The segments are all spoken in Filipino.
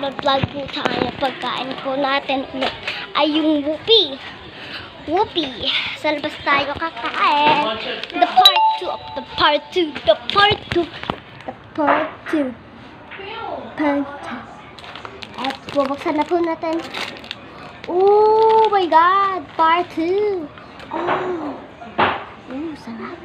mag-vlog po tayo. Pagkain po natin ulit ay yung whoopie. Whoopie. Sa labas tayo kakain. The part 2 of the part 2. The part 2. The part 2. Part 2. At bubuksan na po natin. Oh my God! Part 2. Oh. Sarap.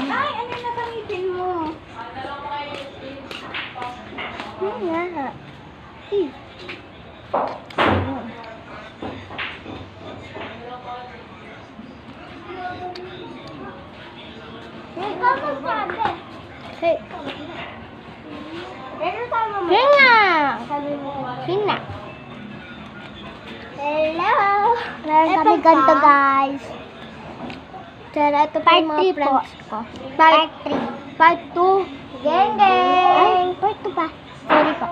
Ay, ano na gamitin mo? Nga. Hey. Hinga. Hinga. Hello. Meron kami ganito, guys. Tara, ito pa yung mga friends ko. Part 3. Part 2. Geng, geng. Ay, part 2 pa. Sorry po.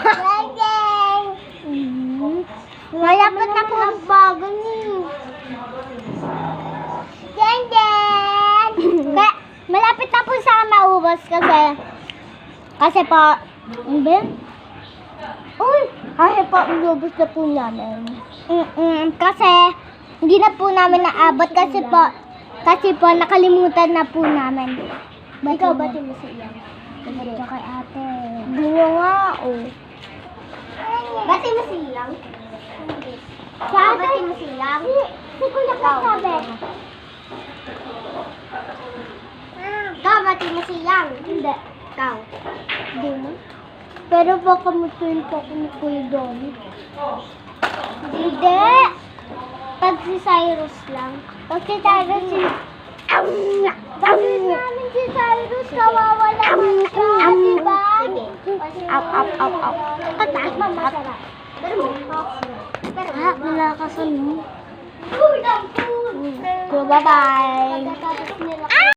Geng, geng. Malapit na po ang bago niyo. Geng, geng. Kaya, malapit na po sa maubos kasi po, uy, kasi po, maubos na po namin. Kasi, hindi na po namin naabot kasi po, nakalimutan na po namin. Ikaw, bati mo sa iyan? Bati ka kay ate. Hindi nga, oh. Bati mo silang? Hindi. Bati mo silang? Si Kuya kasabi. Ikaw, bati mo silang? Hindi. Ikaw? Hindi mo? Pero baka mutuin po ako ni Kuya Donnie. Hindi. Pag si Cyrus lang. Pag si Cyrus bakit namin si Cyrus kawawala siya, diba? Au. Kataas mamasarap. Pero malakas ano. Bye-bye.